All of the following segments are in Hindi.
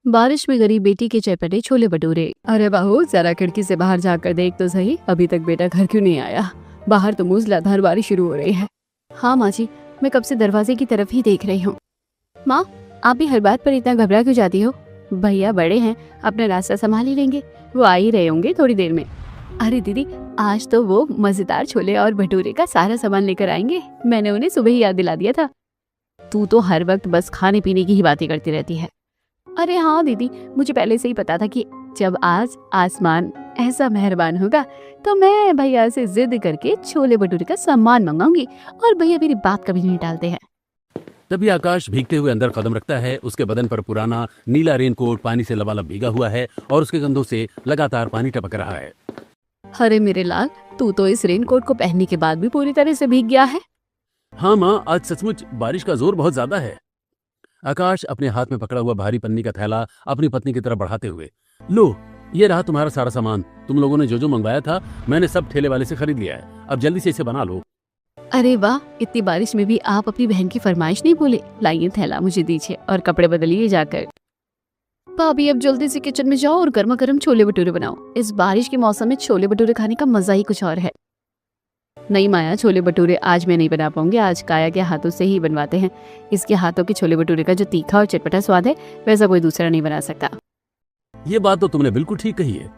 बारिश में गरीब बेटी के चटपटे छोले भटूरे। अरे बहू, जरा खिड़की से बाहर जाकर देख तो सही, अभी तक बेटा घर क्यों नहीं आया? बाहर तो मूसलाधार बारिश शुरू हो रही है। हाँ माँ जी, मैं कब से दरवाजे की तरफ ही देख रही हूँ। माँ, आप भी हर बात पर इतना घबरा क्यों जाती हो? भैया बड़े हैं, अपना रास्ता संभाल ही लेंगे, वो आ ही रहे होंगे थोड़ी देर में। अरे दीदी, आज तो वो मजेदार छोले और भटूरे का सारा सामान लेकर आएंगे, मैंने उन्हें सुबह ही याद दिला दिया था। तू तो हर वक्त बस खाने पीने की ही बातें करती रहती है। अरे हाँ दीदी, मुझे पहले से ही पता था कि जब आज आसमान ऐसा मेहरबान होगा तो मैं भैया से जिद करके छोले भटूरे का सामान मंगाऊंगी, और भैया मेरी बात कभी नहीं टालते हैं। तभी आकाश भीगते हुए अंदर कदम रखता है। उसके बदन पर पुराना नीला रेनकोट पानी से लबालब भीगा हुआ है और उसके कंधों से लगातार पानी टपक रहा है। अरे मेरे लाल, तू तो इस रेनकोट को पहनने के बाद भी पूरी तरह से भीग गया है। हाँ माँ, आज सचमुच बारिश का जोर बहुत ज्यादा है। आकाश अपने हाथ में पकड़ा हुआ भारी पन्नी का थैला अपनी पत्नी की तरफ बढ़ाते हुए, लो, ये रहा तुम्हारा सारा सामान। तुम लोगों ने जो जो मंगवाया था मैंने सब ठेले वाले से खरीद लिया है, अब जल्दी से इसे बना लो। अरे वाह, इतनी बारिश में भी आप अपनी बहन की फरमाइश नहीं भूले। लाइए थैला मुझे दीजिए और कपड़े बदलिए जाकर। भाभी, अब जल्दी से किचन में जाओ और गर्मा गर्म छोले भटूरे बनाओ। इस बारिश के मौसम में छोले भटूरे खाने का मजा ही कुछ और है। नहीं माया, छोले भटूरे आज मैं नहीं बना पाऊंगी, आज काया के हाथों से ही बनवाते हैं। इसके हाथों के छोले भटूरे का जो तीखा और चटपटा स्वाद है, वैसा कोई दूसरा नहीं बना सकता। ये बात तो तुमने बिल्कुल ठीक कही है।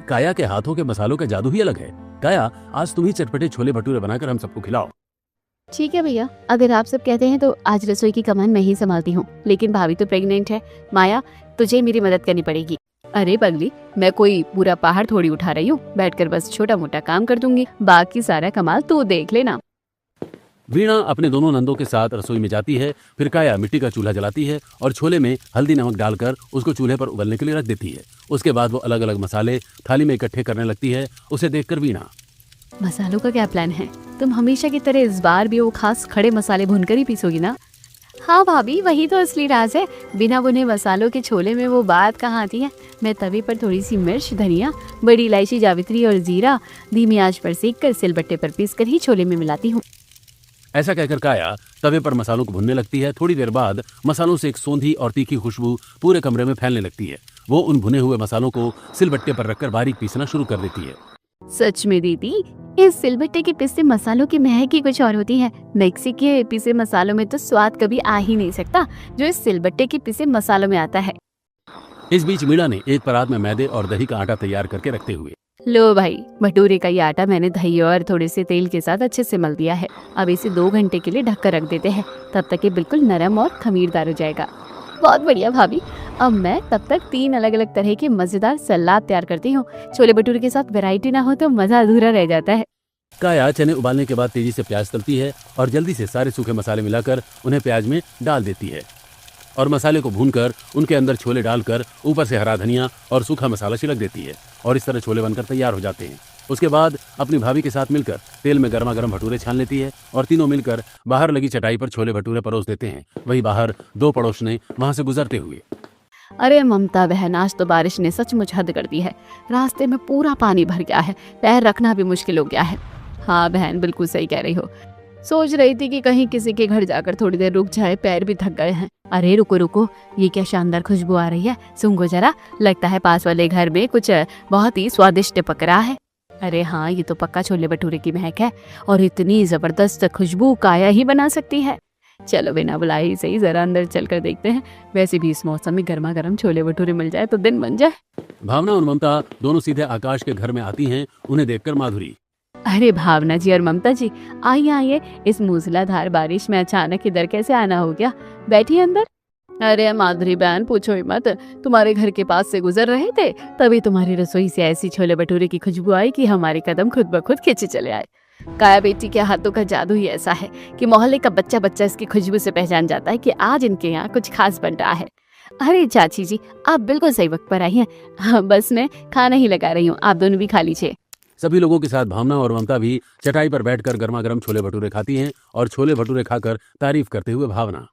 काया के हाथों के मसालों का जादू ही अलग है। काया, आज तुम ही चटपटे छोले भटूरे बनाकर हम सबको खिलाओ। ठीक है भैया, अगर आप सब कहते हैं तो आज रसोई की कमान मैं ही संभालती हूँ। लेकिन भाभी तो प्रेग्नेंट है, माया तुझे मेरी मदद करनी पड़ेगी। अरे पगली, मैं कोई पूरा पहाड़ थोड़ी उठा रही हूँ, बैठकर बस छोटा मोटा काम कर दूंगी, बाकी सारा कमाल तू देख लेना। वीणा अपने दोनों नंदों के साथ रसोई में जाती है। फिर काया मिट्टी का चूल्हा जलाती है और छोले में हल्दी नमक डालकर उसको चूल्हे पर उबलने के लिए रख देती है। उसके बाद वो अलग अलग मसाले थाली में इकट्ठे करने लगती है। उसे देखकर वीणा, मसालों का क्या प्लान है? तुम हमेशा की तरह इस बार भी वो खास खड़े मसाले भूनकर ही पीसोगी ना? हाँ भाभी, वही तो असली राज है। बिना भुने मसालों के छोले में वो बात कहाँ आती है। मैं तवे पर थोड़ी सी मिर्च, धनिया, बड़ी इलायची, जावित्री और जीरा धीमी आंच पर सेककर सिलबट्टे पर पीसकर ही छोले में मिलाती हूँ। ऐसा कहकर काया तवे पर मसालों को भुनने लगती है। थोड़ी देर बाद मसालों से एक सौंधी और तीखी खुशबू पूरे कमरे में फैलने लगती है। वो उन भुने हुए मसालों को सिलबट्टे पर रखकर बारीक पीसना शुरू कर देती है। सच में दीदी, इस सिलबट्टे के पिसे मसालों की महक ही कुछ और होती है। मिक्सी के पिसे मसालों में तो स्वाद कभी आ ही नहीं सकता जो इस सिलबट्टे के पिसे मसालों में आता है। इस बीच मीणा ने एक परात में मैदे और दही का आटा तैयार करके रखते हुए, लो भाई, भटूरे का ये आटा मैंने दही और थोड़े से तेल के साथ अच्छे से मल दिया है। अब इसे 2 घंटे के लिए ढककर रख देते हैं, तब तक ये बिल्कुल नरम और खमीरदार हो जाएगा। बहुत बढ़िया भाभी, अब मैं तब तक 3 अलग अलग तरह के मजेदार सलाद तैयार करती हूँ। छोले भटूरे के साथ वैरायटी ना हो तो मजा अधूरा रह जाता है। काया चने उबालने के बाद तेजी से प्याज तलती है और जल्दी से सारे सूखे मसाले मिलाकर उन्हें प्याज में डाल देती है और मसाले को भूनकर उनके अंदर छोले डालकर ऊपर से हरा धनिया और सूखा मसाला छिड़क देती है और इस तरह छोले बनकर तैयार हो जाते हैं। उसके बाद अपनी भाभी के साथ मिलकर तेल में गर्मा गर्म भटूरे छान लेती है और तीनों मिलकर बाहर लगी चटाई पर छोले भटूरे परोस देते हैं। वहीं बाहर 2 पड़ोसने वहां से गुजरते हुए, अरे ममता बहन, आज तो बारिश ने सचमुच हद कर दी है। रास्ते में पूरा पानी भर गया है, पैर रखना भी मुश्किल हो गया है। हाँ बहन, बिल्कुल सही कह रही हो। सोच रही थी कि कहीं किसी के घर जाकर थोड़ी देर रुक जाए, पैर भी थक गए हैं। अरे रुको रुको, ये क्या शानदार खुशबू आ रही है, सुंघो जरा। लगता है पास वाले घर में कुछ बहुत ही स्वादिष्ट पक रहा है। अरे हाँ, ये तो पक्का छोले भटूरे की महक है, और इतनी जबरदस्त खुशबू काया ही बना सकती है। चलो बिना बुलाए ही सही, जरा अंदर चलकर देखते हैं। वैसे भी इस मौसम में गर्मा गर्म छोले भटूरे मिल जाए तो दिन बन जाए। भावना और ममता दोनों सीधे आकाश के घर में आती हैं। उन्हें देखकर माधुरी, अरे भावना जी और ममता जी, आइए आइए। इस मूसलाधार बारिश में अचानक इधर कैसे आना हो गया? बैठिए अंदर। अरे माधुरी बहन, पूछो ही मत, तुम्हारे घर के पास से गुजर रहे थे, तभी तुम्हारी रसोई से ऐसी छोले भटूरे की खुशबू आई कि हमारे कदम खुद ब खुद खींचे चले आए। काया बेटी के हाथों का जादू ही ऐसा है कि मोहल्ले का बच्चा बच्चा इसकी खुशबू से पहचान जाता है कि आज इनके यहाँ कुछ खास बन रहा है। अरे चाची जी, आप बिल्कुल सही वक्त पर आई हैं। हाँ, बस मैं खाना ही लगा रही हूँ, आप दोनों भी खा लीजिए। सभी लोगों के साथ भावना और ममता भी चटाई पर बैठकर गर्मा गर्म छोले भटूरे खाती हैं और छोले भटूरे खाकर तारीफ करते हुए भावना,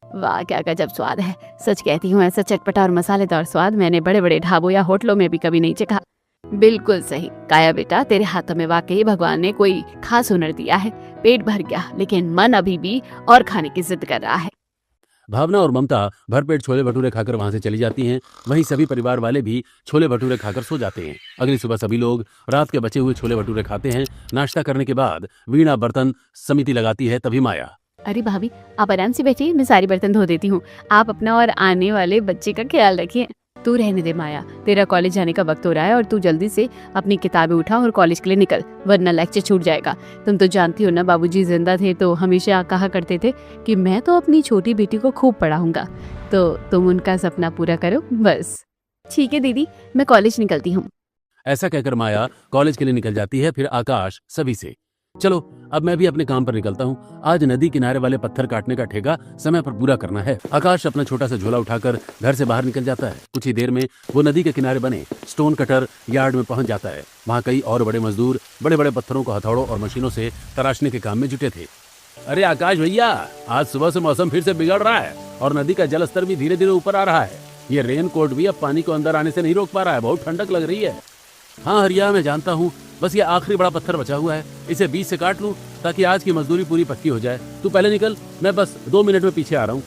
वाह क्या गजब स्वाद है। सच कहती हूँ, ऐसा चटपटा और मसालेदार स्वाद मैंने बड़े बड़े ढाबों या होटलों में भी कभी नहीं चखा। बिल्कुल सही काया बेटा, तेरे हाथों में वाकई भगवान ने कोई खास हुनर दिया है। पेट भर गया, लेकिन मन अभी भी और खाने की जिद कर रहा है। भावना और ममता भरपेट छोले भटूरे खाकर वहां से चली जाती हैं। वहीं सभी परिवार वाले भी छोले भटूरे खाकर सो जाते हैं। अगली सुबह सभी लोग रात के बचे हुए छोले भटूरे खाते हैं। नाश्ता करने के बाद वीणा बर्तन समिति लगाती है। तभी माया, अरे भाभी, आप आराम से बैठिए, मैं सारी बर्तन धो देती हूँ। आप अपना और आने वाले बच्चे का ख्याल रखिए। तू रहने दे माया, तेरा कॉलेज जाने का वक्त हो रहा है और तू जल्दी से अपनी किताबें उठा और कॉलेज के लिए निकल, वरना लेक्चर छूट जाएगा। तुम तो जानती हो ना, बाबूजी जिंदा थे तो हमेशा कहा करते थे कि मैं तो अपनी छोटी बेटी को खूब पढ़ाऊंगा, तो तुम उनका सपना पूरा करो बस। ठीक है दीदी, मैं कॉलेज निकलती हूँ। ऐसा कहकर माया कॉलेज के लिए निकल जाती है। फिर आकाश सभी से, चलो अब मैं भी अपने काम पर निकलता हूँ। आज नदी किनारे वाले पत्थर काटने का ठेका समय पर पूरा करना है। आकाश अपना छोटा सा झोला उठाकर घर से बाहर निकल जाता है। कुछ ही देर में वो नदी के किनारे बने स्टोन कटर यार्ड में पहुंच जाता है। वहाँ कई और बड़े मजदूर बड़े बड़े पत्थरों को हथौड़ों और मशीनों से तराशने के काम में जुटे थे। अरे आकाश भैया, आज सुबह से मौसम फिर से बिगड़ रहा है और नदी का जल स्तर भी धीरे धीरे ऊपर आ रहा है। ये रेन कोट भी अब पानी को अंदर आने से नहीं रोक पा रहा है। बहुत ठंडक लग रही है। हाँ हरिया, मैं जानता हूँ, बस ये आखिरी बड़ा पत्थर बचा हुआ है। इसे बीच से काट लूं ताकि आज की मजदूरी पूरी पक्की हो जाए। तू पहले निकल, मैं बस 2 मिनट में पीछे आ रहा हूँ।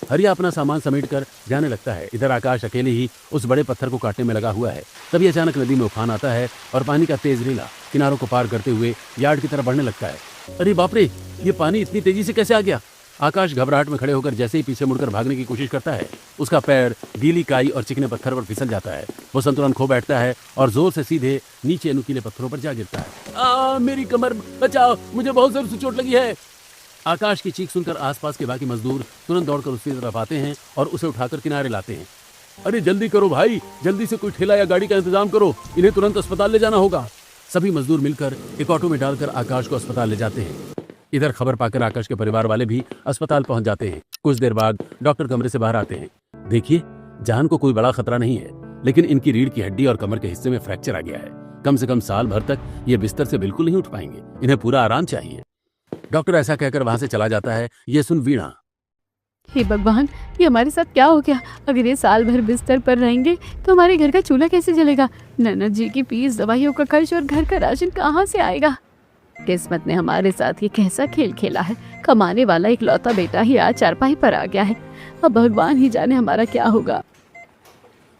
हरिया अपना सामान समेटकर जाने लगता है। इधर आकाश अकेले ही उस बड़े पत्थर को काटने में लगा हुआ है। तभी अचानक नदी में उफान आता है और पानी का तेज रीला किनारों को पार करते हुए यार्ड की तरफ बढ़ने लगता है। अरे बाप रे, ये पानी इतनी तेजी से कैसे आ गया? आकाश घबराहट में खड़े होकर जैसे ही पीछे मुड़कर भागने की कोशिश करता है, उसका पैर गीली काई और चिकने पत्थर पर फिसल जाता है। वो संतुलन खो बैठता है और जोर से सीधे नीचे नुकीले पत्थरों पर जा गिरता है। मेरी कमर बचाओ, मुझे बहुत जोर से चोट लगी है। आकाश की चीख सुनकर आसपास के बाकी मजदूर तुरंत दौड़कर उसकी तरफ आते हैं और उसे उठाकर किनारे लाते हैं। अरे जल्दी करो भाई, जल्दी से कोई ठेला या गाड़ी का इंतजाम करो, इन्हें तुरंत अस्पताल ले जाना होगा। सभी मजदूर मिलकर एक ऑटो में डालकर आकाश को अस्पताल ले जाते हैं। इधर खबर पाकर आकाश के परिवार वाले भी अस्पताल पहुंच जाते हैं। कुछ देर बाद डॉक्टर कमरे से बाहर आते हैं। देखिए, जान को कोई बड़ा खतरा नहीं है, लेकिन इनकी रीढ़ की हड्डी और कमर के हिस्से में फ्रैक्चर आ गया है। कम से कम साल भर तक ये बिस्तर से बिल्कुल नहीं उठ पाएंगे। इन्हें पूरा आराम चाहिए। डॉक्टर ऐसा कहकर वहां से चला जाता है। ये सुन वीणा, हे भगवान, ये हमारे साथ क्या हो गया? अगर ये साल भर बिस्तर पर रहेंगे तो हमारे घर का चूल्हा कैसे जलेगा? ननद जी की फीस, दवाइयों का खर्च और घर का राशन कहाँ से आएगा? किस्मत ने हमारे साथ ये कैसा खेल खेला है। कमाने वाला इकलौता बेटा ही आज चारपाई पर आ गया है। अब भगवान ही जाने हमारा क्या होगा।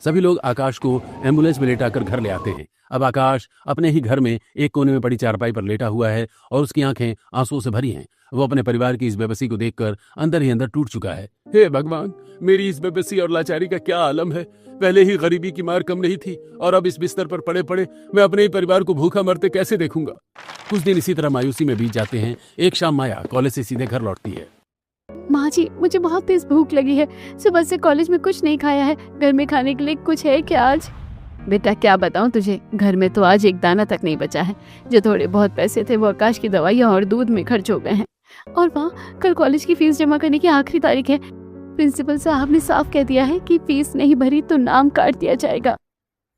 सभी लोग आकाश को एम्बुलेंस में लेटाकर घर ले आते हैं। अब आकाश अपने ही घर में एक कोने में पड़ी चारपाई पर लेटा हुआ है और उसकी आंखें आंसुओं से भरी हैं। वो अपने परिवार की इस बेबसी को देखकर अंदर ही अंदर टूट चुका है। हे भगवान, मेरी इस बेबसी और लाचारी का क्या आलम है। पहले ही गरीबी की मार कम नहीं थी और अब इस बिस्तर पर पड़े पड़े मैं अपने ही परिवार को भूखा मरते कैसे देखूंगा। कुछ दिन इसी तरह मायूसी में बीत जाते हैं। एक शाम माया कॉलेज से सीधे घर लौटती है। माँ जी, मुझे बहुत तेज भूख लगी है। सुबह से कॉलेज में कुछ नहीं खाया है। घर में खाने के लिए कुछ है क्या आज? बेटा क्या बताऊं तुझे, घर में तो आज एक दाना तक नहीं बचा है। जो थोड़े बहुत पैसे थे वो आकाश की दवाइयाँ और दूध में खर्च हो गए हैं। और वहाँ कल कॉलेज की फीस जमा करने की आखिरी तारीख है। प्रिंसिपल साहब ने साफ कह दिया है कि फीस नहीं भरी तो नाम काट दिया जाएगा।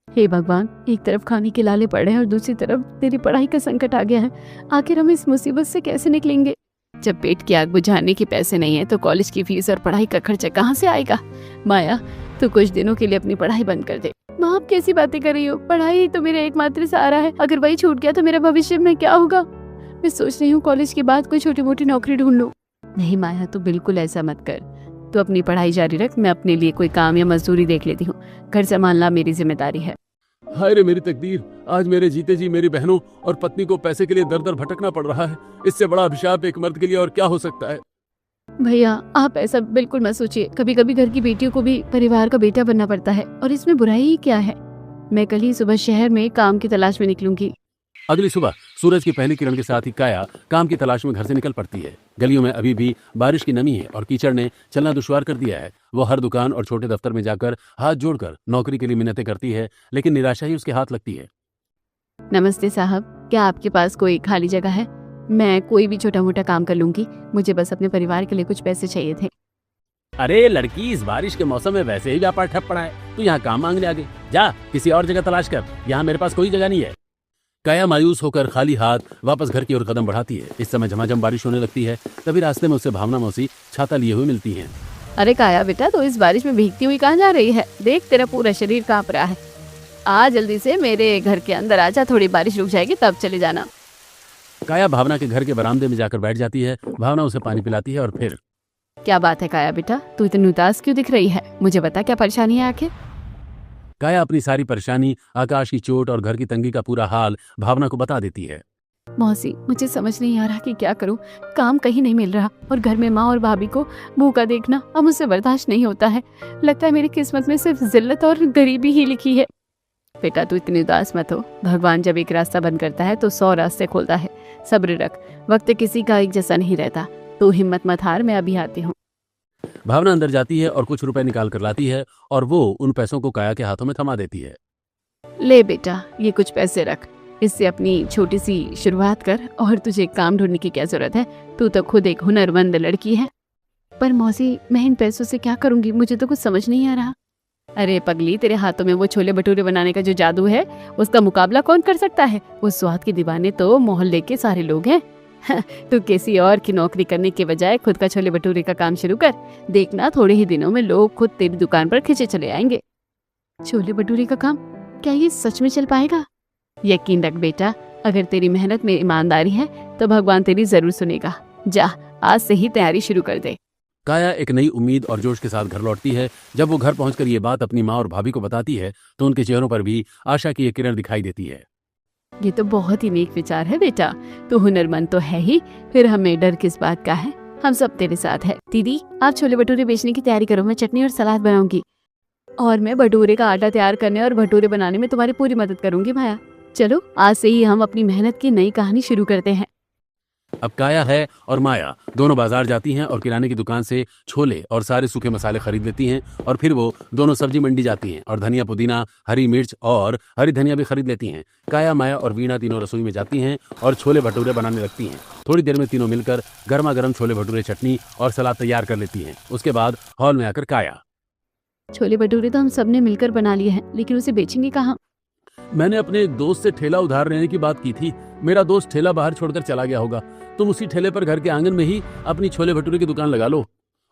हे भगवान, एक तरफ खाने के लाले पड़े हैं और दूसरी तरफ तेरी पढ़ाई का संकट आ गया है। आखिर हम इस मुसीबत से कैसे निकलेंगे? जब पेट की आग बुझाने के पैसे नहीं है तो कॉलेज की फीस और पढ़ाई का खर्चा कहाँ से आएगा? माया, तू कुछ दिनों के लिए अपनी पढ़ाई बंद कर दे। माँ, आप कैसी बातें कर रही हो? पढ़ाई ही तो मेरा एकमात्र सहारा है। अगर वही छूट गया तो मेरा भविष्य में क्या होगा? मैं सोच रही हूँ कॉलेज के बाद कोई छोटी मोटी नौकरी ढूंढ लूं। नहीं माया, तू बिल्कुल ऐसा मत कर। तू अपनी पढ़ाई जारी रख, मैं अपने लिए कोई काम या मजदूरी देख लेती हूँ। घर संभालना मेरी जिम्मेदारी है। हाय रे मेरी तकदीर, आज मेरे जीते जी मेरी बहनों और पत्नी को पैसे के लिए दर दर भटकना पड़ रहा है। इससे बड़ा अभिशाप एक मर्द के लिए और क्या हो सकता है? भैया, आप ऐसा बिल्कुल मत सोचिए। कभी कभी घर की बेटियों को भी परिवार का बेटा बनना पड़ता है और इसमें बुराई ही क्या है। मैं कल ही सुबह शहर में काम की तलाश में निकलूंगी। अगली सुबह सूरज की पहली किरण के साथ ही काया काम की तलाश में घर से निकल पड़ती है। गलियों में अभी भी बारिश की नमी है और कीचड़ ने चलना दुश्वार कर दिया है। वो हर दुकान और छोटे दफ्तर में जाकर हाथ जोड़कर नौकरी के लिए मिन्नतें करती है, लेकिन निराशा ही उसके हाथ लगती है। नमस्ते साहब, क्या आपके पास कोई खाली जगह है? मैं कोई भी छोटा मोटा काम कर लूंगी। मुझे बस अपने परिवार के लिए कुछ पैसे चाहिए थे। अरे लड़की, इस बारिश के मौसम में वैसे ही व्यापार ठप पड़ा है। तू यहाँ काम मांगने आ गई? जा किसी और जगह तलाश कर, यहाँ मेरे पास कोई जगह नहीं है। काया मायूस होकर खाली हाथ वापस घर की ओर कदम बढ़ाती है। इस समय झमाझम बारिश होने लगती है। तभी रास्ते में उससे भावना मौसी छाता लिए हुए मिलती हैं। अरे काया बेटा, तो इस बारिश में भीगती हुई कहाँ जा रही है? देख, तेरा पूरा शरीर कांप रहा है। आ जल्दी से मेरे घर के अंदर आजा, थोड़ी बारिश रुक जाएगी तब चले जाना। काया भावना के घर के बरामदे में जाकर बैठ जाती है। भावना उसे पानी पिलाती है और फिर क्या बात है काया बेटा, तू इतनी उदास क्यों दिख रही है? मुझे बता क्या परेशानी है आखिर। काया अपनी सारी परेशानी, आकाश की चोट और घर की तंगी का पूरा हाल भावना को बता देती है। मौसी, मुझे समझ नहीं आ रहा कि क्या करूं। काम कहीं नहीं मिल रहा और घर में माँ और भाभी को भूखा देखना अब मुझसे बर्दाश्त नहीं होता है। लगता है मेरी किस्मत में सिर्फ जिल्लत और गरीबी ही लिखी है। बेटा तू इतनी उदास मत हो। भगवान जब एक रास्ता बंद करता है तो 100 रास्ते खोलता है। सब्र रख, वक्त किसी का एक जैसा नहीं रहता। तू हिम्मत मत हार, मैं अभी आती हूँ। भावना अंदर जाती है और कुछ रुपए निकाल कर लाती है और वो उन पैसों को काया के हाथों में थमा देती है। ले बेटा, ये कुछ पैसे रख, इससे अपनी छोटी सी शुरुआत कर। और तुझे काम ढूंढने की क्या जरूरत है? तू तो खुद एक हुनरमंद लड़की है। पर मौसी, मैं इन पैसों से क्या करूंगी? मुझे तो कुछ समझ नहीं आ रहा। अरे पगली, तेरे हाथों में वो छोले भटूरे बनाने का जो जादू है उसका मुकाबला कौन कर सकता है? उस स्वाद के दीवाने तो मोहल्ले के सारे लोग हैं। तू किसी और की नौकरी करने के बजाय खुद का छोले भटूरे का काम शुरू कर। देखना थोड़े ही दिनों में लोग खुद तेरी दुकान पर खींचे चले आएंगे। छोले भटूरे का काम? क्या ये सच में चल पाएगा? यकीन रख बेटा, अगर तेरी मेहनत में ईमानदारी है तो भगवान तेरी जरूर सुनेगा। जा, आज से ही तैयारी शुरू कर दे। काया एक नई उम्मीद और जोश के साथ घर लौटती है। जब वो घर पहुंचकर ये बात अपनी माँ और भाभी को बताती है तो उनके चेहरों पर भी आशा की एक किरण दिखाई देती है। ये तो बहुत ही नेक विचार है बेटा। तू हुनरमंद तो है ही, फिर हमें डर किस बात का है? हम सब तेरे साथ है। दीदी, आप छोले भटूरे बेचने की तैयारी करो, मैं चटनी और सलाद बनाऊंगी। और मैं भटूरे का आटा तैयार करने और भटूरे बनाने में तुम्हारी पूरी मदद करूंगी माया। चलो, आज से ही हम अपनी मेहनत की नई कहानी शुरू करते हैं। अब काया है और माया दोनों बाजार जाती हैं और किराने की दुकान से छोले और सारे सूखे मसाले खरीद लेती हैं और फिर वो दोनों सब्जी मंडी जाती हैं और धनिया, पुदीना, हरी मिर्च और हरी धनिया भी खरीद लेती हैं। काया, माया और वीणा तीनों रसोई में जाती हैं और छोले भटूरे बनाने लगती हैं। थोड़ी देर में तीनों मिलकर गर्मा गर्म छोले भटूरे, चटनी और सलाद तैयार कर लेती हैं। उसके बाद हॉल में आकर काया, छोले भटूरे तो हम सबने मिलकर बना लिए हैं, लेकिन उसे बेचेंगे कहाँ? मैंने अपने एक दोस्त से ठेला उधार लेने की बात की थी। मेरा दोस्त ठेला बाहर छोड़कर चला गया होगा। तुम उसी ठेले पर घर के आंगन में ही अपनी छोले भटूरे की दुकान लगा लो।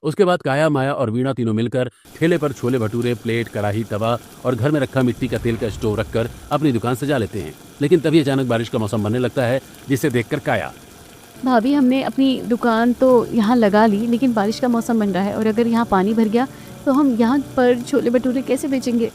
उसके बाद काया, माया और वीणा तीनों मिलकर ठेले पर छोले भटूरे, प्लेट, कढ़ाई, तवा और घर में रखा मिट्टी का तेल का स्टोव रखकर अपनी दुकान सजा लेते हैं। लेकिन तभी अचानक बारिश का मौसम बनने लगता है, जिसे देखकर काया, भाभी, हमने अपनी दुकान तो यहाँ लगा ली, लेकिन बारिश का मौसम बन रहा है और अगर यहाँ पानी भर गया तो हम यहाँ पर छोले भटूरे कैसे बेचेंगे?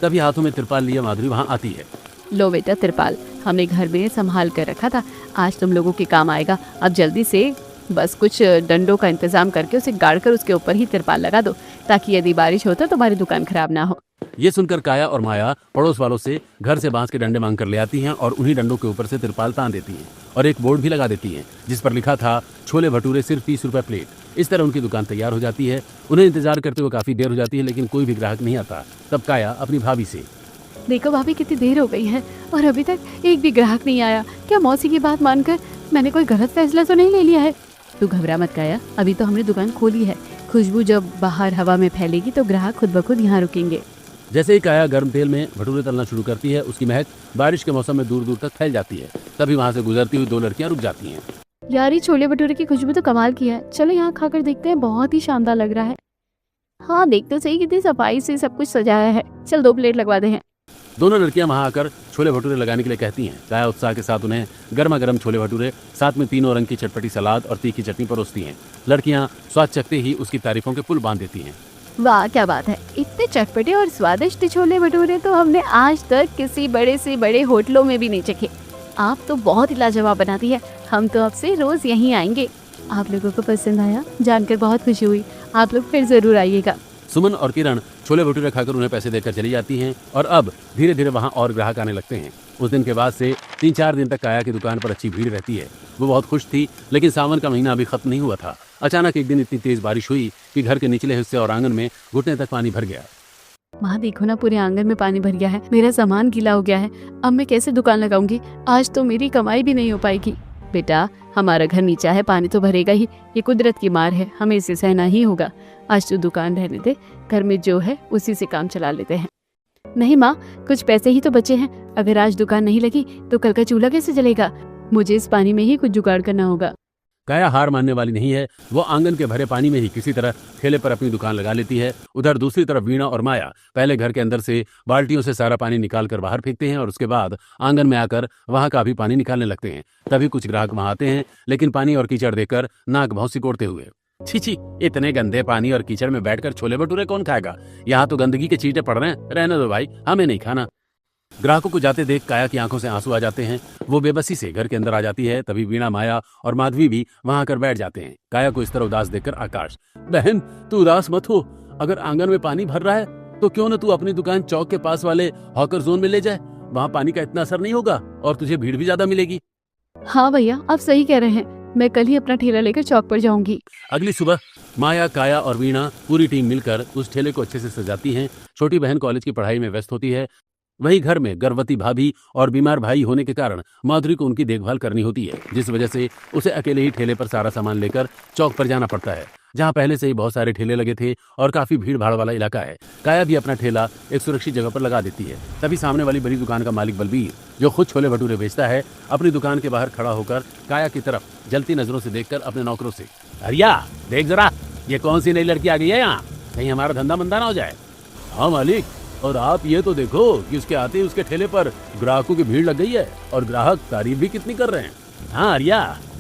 तभी हाथों में तिरपाल लिया माधुरी वहां आती है। लो बेटा तिरपाल, हमने घर में संभाल कर रखा था, आज तुम लोगों के काम आएगा। अब जल्दी से बस कुछ डंडों का इंतजाम करके उसे गाड़ कर उसके ऊपर ही तिरपाल लगा दो, ताकि यदि बारिश हो तो तुम्हारी दुकान खराब ना हो। ये सुनकर काया और माया पड़ोस वालों से घर से बांस के डंडे मांग कर ले आती हैं और उन्हीं डंडों के ऊपर से तिरपाल तान देती हैं और एक बोर्ड भी लगा देती हैं जिस पर लिखा था छोले भटूरे सिर्फ 30 रुपए प्लेट। इस तरह उनकी दुकान तैयार हो जाती है। उन्हें इंतजार करते हुए काफी देर हो जाती है, लेकिन कोई भी ग्राहक नहीं आता। तब काया अपनी भाभी से, देखो भाभी, कितनी देर हो गई है और अभी तक एक भी ग्राहक नहीं आया। क्या मौसी की बात मानकर मैंने कोई गलत फैसला तो नहीं ले लिया है? तू घबरा मत काया, अभी तो हमने दुकान खोली है। खुशबू जब बाहर हवा में फैलेगी तो ग्राहक खुद ब खुद यहाँ रुकेंगे। जैसे ही काया गर्म तेल में भटूरे तलना शुरू करती है, उसकी महक बारिश के मौसम में दूर दूर तक फैल जाती है। तभी वहां से गुजरती हुई दो लड़कियां रुक जाती हैं। यार, ये छोले भटूरे की खुशबू तो कमाल की है। चलो यहाँ खाकर देखते हैं, बहुत ही शानदार लग रहा है। हाँ, देख तो सही कितनी सफाई से सब कुछ सजाया है। चल 2 प्लेट लगवा दे हैं। दोनों लड़कियां वहां आकर छोले भटूरे लगाने के लिए कहती हैं। काया उत्साह के साथ उन्हें गर्मा गर्म छोले भटूरे, साथ में तीनों रंग की चटपटी सलाद और तीखी चटनी परोसती हैं। लड़कियां स्वाद चखते ही उसकी तारीफों के पुल बांध देती हैं। वाह, क्या बात है! इतने चटपटे और स्वादिष्ट छोले भटूरे तो हमने आज तक किसी बड़े से बड़े होटलों में भी नहीं चखे। आप तो बहुत ही लाजवाब बनाती है। हम तो अब से रोज यहीं आएंगे। आप लोगों को पसंद आया, जानकर बहुत खुशी हुई। आप लोग फिर जरूर आइएगा। सुमन और किरण छोले भटूरे खाकर उन्हें पैसे देकर चली जाती हैं और अब धीरे धीरे वहां और ग्राहक आने लगते हैं। उस दिन के बाद से 3-4 दिन तक काया की दुकान पर अच्छी भीड़ रहती है। वो बहुत खुश थी, लेकिन सावन का महीना अभी खत्म नहीं हुआ था। अचानक एक दिन इतनी तेज बारिश हुई कि घर के निचले हिस्से और आंगन में घुटने तक पानी भर गया। माँ देखो ना, पूरे आंगन में पानी भर गया है। मेरा सामान गीला हो गया है। अब मैं कैसे दुकान लगाऊंगी? आज तो मेरी कमाई भी नहीं हो पाएगी। बेटा, हमारा घर नीचा है, पानी तो भरेगा ही। ये कुदरत की मार है, हमें इसे सहना ही होगा। आज तो दुकान रहने दे, घर में जो है उसी से काम चला लेते हैं। नहीं माँ, कुछ पैसे ही तो बचे हैं। अगर आज दुकान नहीं लगी तो कल का चूल्हा कैसे जलेगा? मुझे इस पानी में ही कुछ जुगाड़ करना होगा। काया हार मानने वाली नहीं है। वो आंगन के भरे पानी में ही किसी तरह ठेले पर अपनी दुकान लगा लेती है। उधर दूसरी तरफ वीणा और माया पहले घर के अंदर से बाल्टियों से सारा पानी निकाल कर बाहर फेंकते हैं और उसके बाद आंगन में आकर वहां का भी पानी निकालने लगते हैं। तभी कुछ ग्राहक वहां आते हैं, लेकिन पानी और कीचड़ देखकर नाक भौं सिकोड़ते हुए। छी छी, इतने गंदे पानी और कीचड़ में बैठकर छोले भटूरे कौन खाएगा? यहाँ तो गंदगी के छींटे पड़ रहे हैं, रहने दो भाई, हमें नहीं खाना। ग्राहकों को जाते देख काया की आंखों से आंसू आ जाते हैं। वो बेबसी से घर के अंदर आ जाती है। तभी वीणा, माया और माधवी भी वहां आकर बैठ जाते हैं। काया को इस तरह उदास देखकर आकाश, बहन तू उदास मत हो, अगर आंगन में पानी भर रहा है तो क्यों न तू अपनी दुकान चौक के पास वाले हॉकर जोन में ले जाए, वहां पानी का इतना असर नहीं होगा और तुझे भीड़ भी ज्यादा मिलेगी। हाँ भैया, आप सही कह रहे हैं, मैं कल ही अपना ठेला लेकर चौक पर जाऊंगी। अगली सुबह माया, काया और वीणा पूरी टीम मिलकर उस ठेले को अच्छे से सजाती हैं। छोटी बहन कॉलेज की पढ़ाई में व्यस्त होती है। वहीं घर में गर्भवती भाभी और बीमार भाई होने के कारण माधुरी को उनकी देखभाल करनी होती है, जिस वजह से उसे अकेले ही ठेले पर सारा सामान लेकर चौक पर जाना पड़ता है, जहां पहले से ही बहुत सारे ठेले लगे थे और काफी भीड़ भाड़ वाला इलाका है। काया भी अपना ठेला एक सुरक्षित जगह पर लगा देती है। तभी सामने वाली बड़ी दुकान का मालिक बलबीर, जो खुद छोले भटूरे बेचता है, अपनी दुकान के बाहर खड़ा होकर काया की तरफ जलती नजरों से देखकर अपने नौकरों से, अरिया देख जरा, ये कौन सी नई लड़की आ गई है यहाँ, कहीं हमारा धंधा मंदा ना हो जाए। हाँ मालिक, और आप ये तो देखो कि उसके आते ही उसके ठेले पर ग्राहकों की भीड़ लग गई है और ग्राहक तारीफ भी कितनी कर रहे हैं। हाँ अरिया,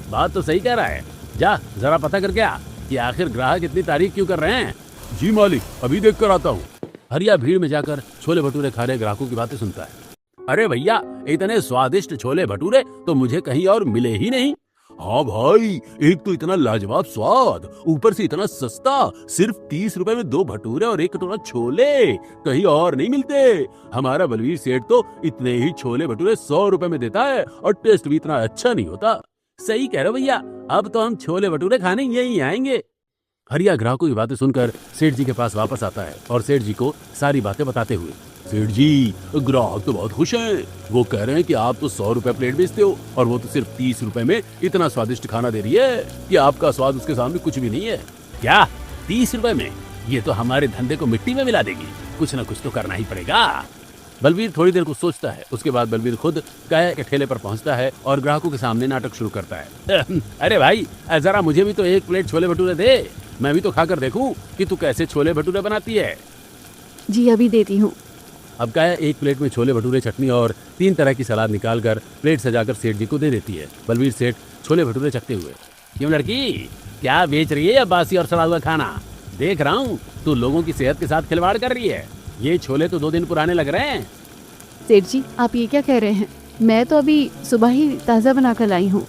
बात तो सही कह रहा है, जा जरा पता करके आ कि आखिर ग्राहक इतनी तारीफ क्यों कर रहे हैं। जी मालिक, अभी देख कर आता हूँ। हरिया भीड़ में जाकर छोले भटूरे खा रहे ग्राहकों की बातें सुनता है। अरे भैया, इतने स्वादिष्ट छोले भटूरे तो मुझे कहीं और मिले ही नहीं। हाँ भाई, एक तो इतना लाजवाब स्वाद, ऊपर से इतना सस्ता, सिर्फ 30 रुपए में 2 भटूरे और 1 कटोरा छोले, कहीं और नहीं मिलते। हमारा बलवीर सेठ तो इतने ही छोले भटूरे 100 रुपए में देता है और टेस्ट भी इतना अच्छा नहीं होता। सही कह रहे हो भैया, अब तो हम छोले भटूरे खाने यहीं आएंगे। हरिया ग्राहकों की बातें सुनकर सेठ जी के पास वापस आता है और सेठ जी को सारी बातें बताते हुए, सेठ जी, ग्राहक तो बहुत खुश हैं, वो कह रहे हैं कि आप तो 100 रुपए प्लेट बेचते हो और वो तो सिर्फ 30 रुपए में इतना स्वादिष्ट खाना दे रही है कि आपका स्वाद उसके सामने कुछ भी नहीं है। क्या 30 रुपए में? ये तो हमारे धंधे को मिट्टी में मिला देगी, कुछ ना कुछ तो करना ही पड़ेगा। बलवीर थोड़ी देर कुछ सोचता है, उसके बाद बलवीर खुद काया के ठेले पर पहुंचता है और ग्राहकों के सामने नाटक शुरू करता है। अरे भाई, जरा मुझे भी तो 1 प्लेट छोले भटूरे दे, मैं भी तो खाकर देखूं कि तू कैसे छोले भटूरे बनाती है। जी अभी देती हूँ। अब काया 1 प्लेट में छोले भटूरे, चटनी और 3 तरह की सलाद निकालकर प्लेट सजाकर सेठ जी को दे देती है। बलवीर सेठ छोले भटूरे चखते हुए, क्यों लड़की, क्या बेच रही है या बासी और सड़ा हुआ खाना? देख रहा हूँ तू लोगों की सेहत के साथ खिलवाड़ कर रही है। ये छोले तो 2 दिन पुराने लग रहे हैं। सेठ जी, आप ये क्या कह रहे हैं? मैं तो अभी सुबह ही ताज़ा बना कर लाई हूँ।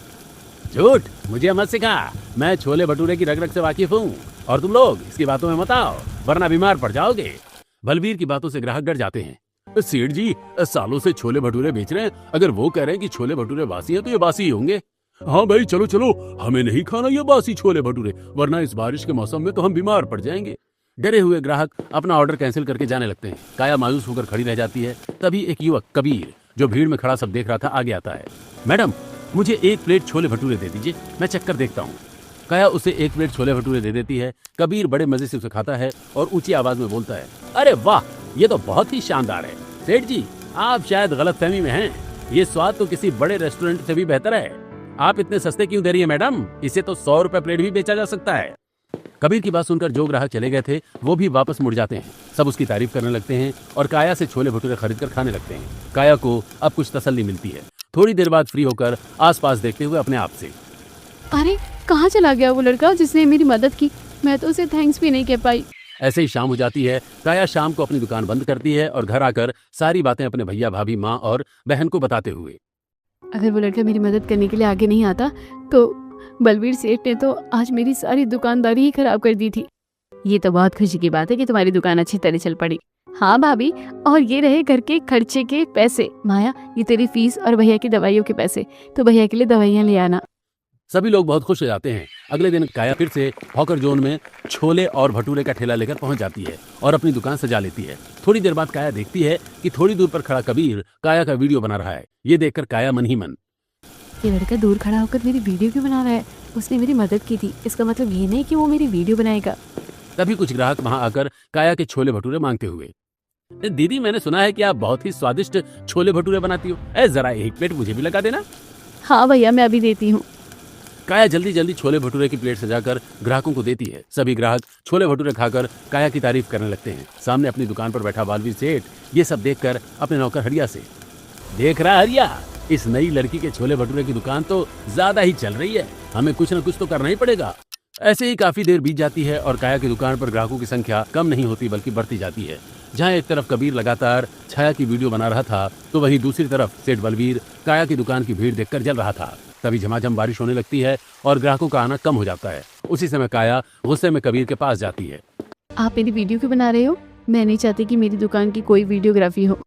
झूठ मुझे मत सिखा, मैं छोले भटूरे की रग रग से वाकिफ हूँ और तुम लोग इसकी बातों में मत आओ, वरना बीमार पड़ जाओगे। बलवीर की बातों से ग्राहक डर जाते हैं। सेठ जी, सालों से छोले भटूरे बेच रहे हैं, अगर वो कह रहे हैं कि छोले भटूरे बासी हैं तो ये बासी ही होंगे। हाँ भाई, चलो चलो, हमें नहीं खाना ये बासी छोले भटूरे, वरना इस बारिश के मौसम में तो हम बीमार पड़ जाएंगे। डरे हुए ग्राहक अपना ऑर्डर कैंसिल करके जाने लगते हैं। काया मायूस होकर खड़ी रह जाती है। तभी एक युवक कबीर, जो भीड़ में खड़ा सब देख रहा था, आगे आता है। मैडम, मुझे 1 प्लेट छोले भटूरे दे दीजिए, मैं चेक कर देखता हूँ। काया उसे 1 प्लेट छोले भटूरे दे देती है। कबीर बड़े मजे से उसे खाता है और ऊंची आवाज में बोलता है, अरे वाह, ये तो बहुत ही शानदार है। सेठ जी, आप शायद गलतफहमी में हैं, ये स्वाद तो किसी बड़े रेस्टोरेंट से भी बेहतर है। आप इतने सस्ते क्यों दे रही है मैडम? इसे तो 100 रुपए प्लेट भी बेचा जा सकता है। कबीर की बात सुनकर जो ग्राहक चले गए थे वो भी वापस मुड़ जाते हैं। सब उसकी तारीफ करने लगते हैं और काया से छोले भटूरे खरीद कर खाने लगते हैं। काया को अब कुछ तसल्ली मिलती है। थोड़ी देर बाद फ्री होकर आसपास देखते हुए अपने आप से, अरे कहाँ चला गया वो लड़का जिसने मेरी मदद की? मैं तो उसे थैंक्स भी नहीं कह पाई। ऐसे ही शाम हो जाती है। काया शाम को अपनी दुकान बंद करती है और घर आकर सारी बातें अपने भैया, भाभी, माँ और बहन को बताते हुए, अगर वो लड़का मेरी मदद करने के लिए आगे नहीं आता तो बलवीर सेठ ने तो आज मेरी सारी दुकानदारी ही खराब कर दी थी। ये तो बहुत खुशी की बात है कि तुम्हारी दुकान अच्छी तरह चल पड़ी। हाँ भाभी, और ये रहे घर के खर्चे के पैसे। माया, ये तेरी फीस और भैया की दवाइयों के पैसे, तो भैया के लिए दवाइयाँ ले आना। सभी लोग बहुत खुश हो जाते हैं। अगले दिन काया फिर से हॉकर जोन में छोले और भटूरे का ठेला लेकर पहुंच जाती है और अपनी दुकान सजा लेती है। थोड़ी देर बाद काया देखती है कि थोड़ी दूर पर खड़ा कबीर काया का वीडियो बना रहा है। ये देखकर काया मन ही मन, ये लड़का दूर खड़ा होकर मेरी वीडियो क्यों बना रहा है? उसने मेरी मदद की थी, इसका मतलब ये नहीं कि वो मेरी वीडियो बनाएगा। तभी कुछ ग्राहक वहां आकर काया के छोले भटूरे मांगते हुए, दीदी, मैंने सुना है कि आप बहुत ही स्वादिष्ट छोले भटूरे बनाती हो, जरा 1 प्लेट मुझे भी लगा देना। हाँ भैया, मैं अभी देती हूँ। काया जल्दी जल्दी छोले भटूरे की प्लेट सजाकर ग्राहकों को देती है। सभी ग्राहक छोले भटूरे खाकर काया की तारीफ करने लगते हैं। सामने अपनी दुकान पर बैठा बलवीर सेठ ये सब देखकर अपने नौकर हरिया से, देख रहा हरिया, इस नई लड़की के छोले भटूरे की दुकान तो ज्यादा ही चल रही है, हमें कुछ न कुछ तो करना ही पड़ेगा। ऐसे ही काफी देर बीत जाती है और काया की दुकान पर ग्राहकों की संख्या कम नहीं होती बल्कि बढ़ती जाती है। जहां एक तरफ कबीर लगातार छाया की वीडियो बना रहा था, तो वहीं दूसरी तरफ सेठ बलवीर काया की दुकान की भीड़ देखकर जल रहा था। तभी झमाझम बारिश होने लगती है और ग्राहकों का आना कम हो जाता है। उसी समय काया गुस्से में कबीर के पास जाती है। आप मेरी वीडियो क्यों बना रहे हो? मैं नहीं चाहती कि मेरी दुकान की कोई वीडियोग्राफी हो।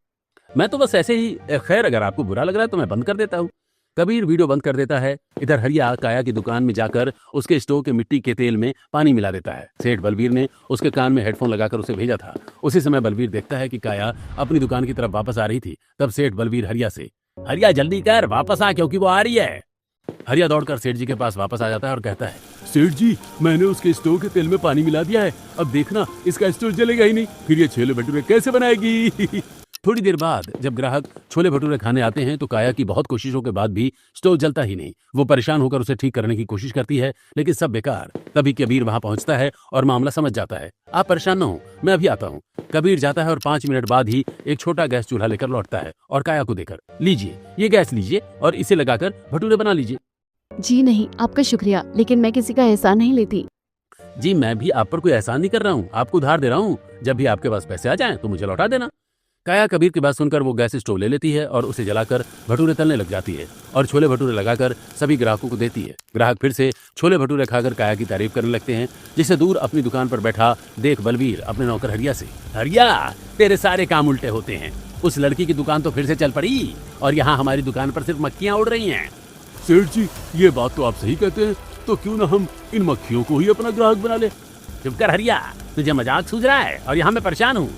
मैं तो बस ऐसे ही, खैर अगर आपको बुरा लग रहा है तो मैं बंद कर देता हूँ। कबीर वीडियो बंद कर देता है। इधर हरिया काया की दुकान में जाकर उसके स्टोव के मिट्टी के तेल में पानी मिला देता है। सेठ बलवीर ने उसके कान में हेडफोन लगाकर उसे भेजा था। उसी समय बलवीर देखता है कि काया अपनी दुकान की तरफ वापस आ रही थी। तब सेठ बलवीर हरिया से, हरिया जल्दी कर, वापस आ क्योंकि वो आ रही है। हरिया दौड़कर सेठ जी के पास वापस आ जाता है और कहता है, सेठ जी मैंने उसके स्टोव के तेल में पानी मिला दिया है, अब देखना इसका स्टोव जलेगा ही नहीं, फिर ये छोले भटूरे कैसे बनाएगी। थोड़ी देर बाद जब ग्राहक छोले भटूरे खाने आते हैं तो काया की बहुत कोशिशों के बाद भी स्टोव जलता ही नहीं। वो परेशान होकर उसे ठीक करने की कोशिश करती है लेकिन सब बेकार। तभी कबीर वहां पहुंचता है और मामला समझ जाता है। आप परेशान न हो, मैं अभी आता हूँ। कबीर जाता है और 5 मिनट बाद ही एक छोटा गैस चूल्हा लेकर लौटता है और काया को देकर, लीजिए ये गैस लीजिए और इसे लगाकर भटूरे बना लीजिए। जी नहीं, आपका शुक्रिया, लेकिन मैं किसी का एहसान नहीं लेती। जी मैं भी आप पर कोई एहसान नहीं कर रहा हूँ, आपको उधार दे रहा हूँ। जब भी आपके पास पैसे आ जाएं तो मुझे लौटा देना। काया कबीर की बात सुनकर वो गैस स्टोव ले लेती है और उसे जलाकर भटूरे तलने लग जाती है और छोले भटूरे लगाकर सभी ग्राहकों को देती है। ग्राहक फिर से छोले भटूरे खाकर काया की तारीफ करने लगते हैं, जिसे दूर अपनी दुकान पर बैठा देख बलवीर अपने नौकर हरिया से, हरिया तेरे सारे काम उल्टे होते हैं। उस लड़की की दुकान तो फिर से चल पड़ी और यहाँ हमारी दुकान पर सिर्फ मक्खियाँ उड़ रही हैं। सेठ जी ये बात तो आप सही कहते हैं, तो क्यों ना हम इन मक्खियों को ही अपना ग्राहक बना ले। चुप कर हरिया, तुझे मजाक सूझ रहा है और यहाँ मैं परेशान हूँ।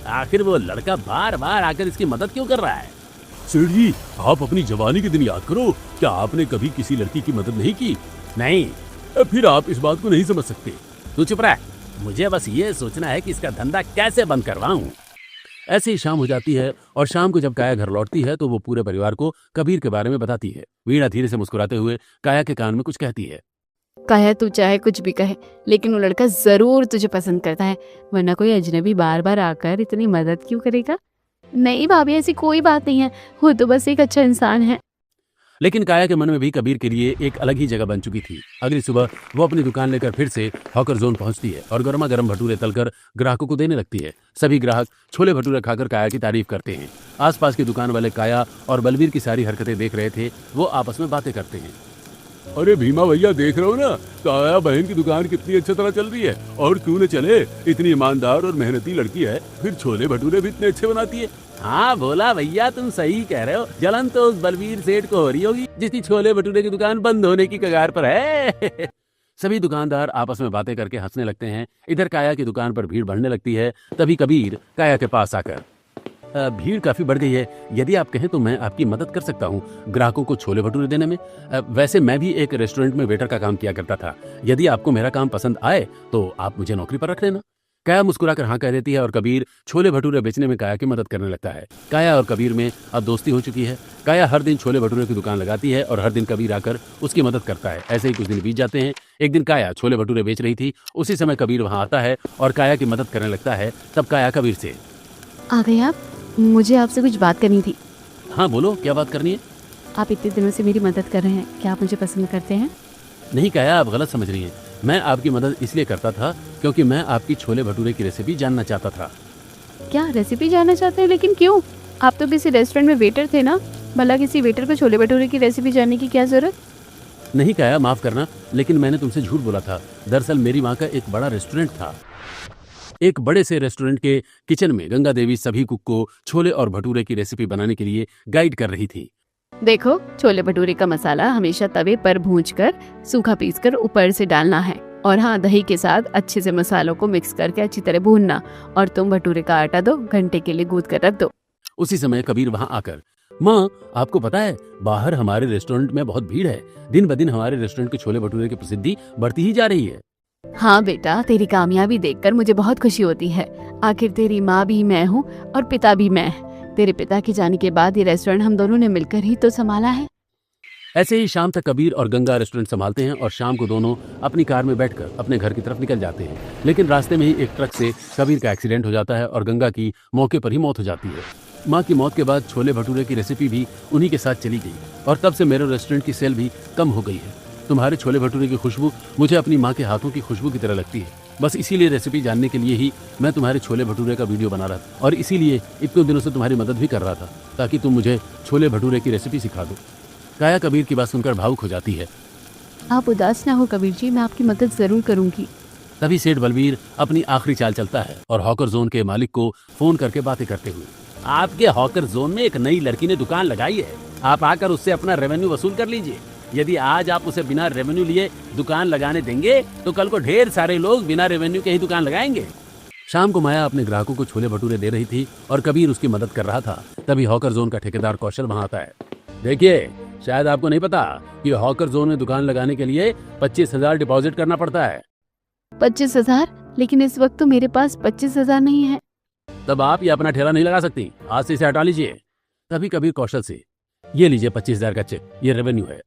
आखिर वो लड़का बार बार आकर इसकी मदद क्यों कर रहा है। सेठ जी आप अपनी जवानी के दिन याद करो, क्या आपने कभी किसी लड़की की मदद नहीं की? नहीं। फिर आप इस बात को नहीं समझ सकते। तू चुप रह, मुझे बस ये सोचना है कि इसका धंधा कैसे बंद करवाऊं। ऐसे ही शाम हो जाती है और शाम को जब काया घर लौटती है तो वो पूरे परिवार को कबीर के बारे में बताती है। वीणा धीरे से मुस्कुराते हुए काया के कान में कुछ कहती है। काया तू चाहे कुछ भी कहे, लेकिन वो लड़का जरूर तुझे पसंद करता है, वरना कोई अजनबी बार बार आकर इतनी मदद क्यों करेगा। नहीं भाभी, ऐसी कोई बात नहीं है, वो तो बस एक अच्छा इंसान है। लेकिन काया के मन में भी कबीर के लिए एक अलग ही जगह बन चुकी थी। अगली सुबह वो अपनी दुकान लेकर फिर से हॉकर जोन पहुंचती है और गर्मा गर्म भटूरे तलकर ग्राहकों को देने लगती है। सभी ग्राहक छोले भटूरे खाकर काया की तारीफ करते हैं। आसपास की दुकान वाले काया और बलवीर की सारी हरकतें देख रहे थे। वो आपस में बातें करते हैं। अरे भीमा भैया देख रहे हो ना, काया बहन की दुकान कितनी अच्छी तरह चल रही है, और क्यों न चले, इतनी ईमानदार और मेहनती लड़की है, फिर छोले भटूरे भी इतने अच्छे बनाती है। हाँ बोला भैया, तुम सही कह रहे हो। जलन तो उस बलवीर सेठ को हो रही होगी जिसकी छोले भटूरे की दुकान बंद होने की कगार पर है। सभी दुकानदार आपस में बातें करके हंसने लगते हैं। इधर काया की दुकान पर भीड़ बढ़ने लगती है। तभी कबीर काया के पास आकर, भीड़ काफी बढ़ गई है, यदि आप कहें तो मैं आपकी मदद कर सकता हूँ ग्राहकों को छोले भटूरे देने में। वैसे मैं भी एक रेस्टोरेंट में वेटर का काम किया करता था। यदि आपको मेरा काम पसंद आए तो आप मुझे नौकरी पर रख लेना। काया मुस्कुराकर हाँ कह देती है और कबीर छोले भटूरे बेचने में काया की मदद करने लगता है। काया और कबीर में अब दोस्ती हो चुकी है। काया हर दिन छोले भटूरे की दुकान लगाती है और हर दिन कबीर आकर उसकी मदद करता है। ऐसे ही कुछ दिन बीत जाते हैं। एक दिन काया छोले भटूरे बेच रही थी, उसी समय कबीर वहां आता है और काया की मदद करने लगता है। तब काया कबीर से, आ गए आप? मुझे आपसे कुछ बात करनी थी। हाँ बोलो, क्या बात करनी है? आप इतने दिनों से मेरी मदद कर रहे हैं, क्या आप मुझे पसंद करते हैं? नहीं काया, आप गलत समझ रही हैं। मैं आपकी मदद इसलिए करता था क्योंकि मैं आपकी छोले भटूरे की रेसिपी जानना चाहता था। क्या रेसिपी जानना चाहते हैं? लेकिन क्यों? आप तो किसी रेस्टोरेंट में वेटर थे ना, भला किसी वेटर को छोले भटूरे की रेसिपी जानने की क्या जरूरत? नहीं काया, माफ करना, लेकिन मैंने तुमसे झूठ बोला था। दरअसल मेरी माँ का एक बड़ा रेस्टोरेंट था। एक बड़े से रेस्टोरेंट के किचन में गंगा देवी सभी कुक को छोले और भटूरे की रेसिपी बनाने के लिए गाइड कर रही थी। देखो, छोले भटूरे का मसाला हमेशा तवे पर भूंजकर सूखा पीसकर ऊपर से डालना है, और हाँ, दही के साथ अच्छे से मसालों को मिक्स करके अच्छी तरह भूनना, और तुम भटूरे का आटा 2 घंटे के लिए गूंथ कर रख दो। उसी समय कबीर वहां आकर, माँ आपको पता है बाहर हमारे रेस्टोरेंट में बहुत भीड़ है। दिन ब दिन हमारे रेस्टोरेंट के छोले भटूरे की प्रसिद्धि बढ़ती ही जा रही है। हाँ बेटा, तेरी कामयाबी देखकर मुझे बहुत खुशी होती है। आखिर तेरी माँ भी मैं हूँ और पिता भी मैं। तेरे पिता के जाने के बाद ये रेस्टोरेंट हम दोनों ने मिलकर ही तो संभाला है। ऐसे ही शाम तक कबीर और गंगा रेस्टोरेंट संभालते हैं और शाम को दोनों अपनी कार में बैठकर अपने घर की तरफ निकल जाते हैं। लेकिन रास्ते में ही एक ट्रक से कबीर का एक्सीडेंट हो जाता है और गंगा की मौके पर ही मौत हो जाती है। माँ की मौत के बाद छोले भटूरे की रेसिपी भी उन्हीं के साथ चली गई और तब से मेरे रेस्टोरेंट की सेल भी कम हो गई है। तुम्हारे छोले भटूरे की खुशबू मुझे अपनी माँ के हाथों की खुशबू की तरह लगती है। बस इसीलिए रेसिपी जानने के लिए ही मैं तुम्हारे छोले भटूरे का वीडियो बना रहा था और इसीलिए इतने दिनों से तुम्हारी मदद भी कर रहा था ताकि तुम मुझे छोले भटूरे की रेसिपी सिखा दो। काया कबीर की बात सुनकर भावुक हो जाती है। आप उदास ना हो कबीर जी, मैं आपकी मदद जरूर करूंगी। तभी सेठ बलबीर अपनी आखिरी चाल चलता है और हॉकर जोन के मालिक को फोन करके बातें करते हुए, आपके हॉकर जोन में एक नई लड़की ने दुकान लगाई है, आप आकर उससे अपना रेवेन्यू वसूल कर लीजिए। यदि आज आप उसे बिना रेवेन्यू लिए दुकान लगाने देंगे तो कल को ढेर सारे लोग बिना रेवेन्यू के ही दुकान लगाएंगे। शाम को माया अपने ग्राहकों को छोले भटूरे दे रही थी और कबीर उसकी मदद कर रहा था। तभी हॉकर जोन का ठेकेदार कौशल वहां आता है। देखिए, शायद आपको नहीं पता कि हॉकर जोन में दुकान लगाने के लिए 25,000 डिपॉजिट करना पड़ता है। 25,000? लेकिन इस वक्त तो मेरे पास 25,000 नहीं है। तब आप ये अपना ठेला नहीं लगा सकती, आज से इसे हटा लीजिए। तभी कबीर कौशल से, ये लीजिए 25,000 का चेक, ये रेवेन्यू है।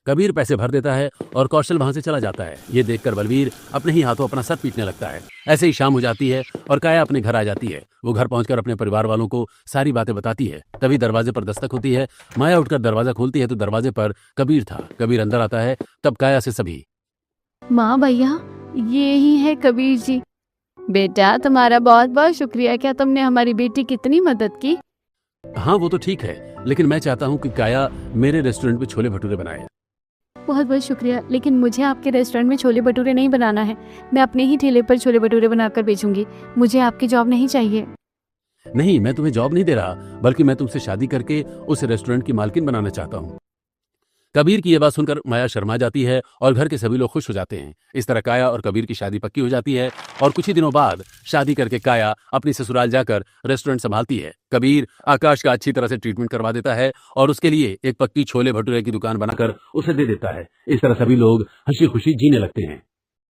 कबीर पैसे भर देता है और कौशल वहां से चला जाता है। ये देखकर बलबीर अपने ही हाथों अपना सर पीटने लगता है। ऐसे ही शाम हो जाती है और काया अपने घर आ जाती है। वो घर पहुंचकर अपने परिवार वालों को सारी बातें बताती है। तभी दरवाजे पर दस्तक होती है। माया उठकर दरवाजा खोलती है तो दरवाजे पर कबीर था। कबीर अंदर आता है। तब काया से सभी, माँ भैया, ये ही है कबीर जी। बेटा, तुम्हारा बहुत बहुत शुक्रिया, क्या तुमने हमारी बेटी की इतनी मदद की। हाँ वो तो ठीक है, लेकिन मैं चाहता हूँ कि काया मेरे रेस्टोरेंट में छोले भटूरे बनाए। बहुत बहुत शुक्रिया, लेकिन मुझे आपके रेस्टोरेंट में छोले भटूरे नहीं बनाना है। मैं अपने ही ठेले पर छोले भटूरे बनाकर बेचूंगी। मुझे आपकी जॉब नहीं चाहिए। नहीं, मैं तुम्हें जॉब नहीं दे रहा, बल्कि मैं तुमसे शादी करके उस रेस्टोरेंट की मालकिन बनाना चाहता हूँ। कबीर की यह बात सुनकर माया शर्मा जाती है और घर के सभी लोग खुश हो जाते हैं। इस तरह काया और कबीर की शादी पक्की हो जाती है और कुछ ही दिनों बाद शादी करके काया अपनी ससुराल जाकर रेस्टोरेंट संभालती है। कबीर आकाश का अच्छी तरह से ट्रीटमेंट करवा देता है और उसके लिए एक पक्की छोले भटूरे की दुकान बनाकर उसे दे देता है। इस तरह सभी लोग हंसी खुशी जीने लगते हैं।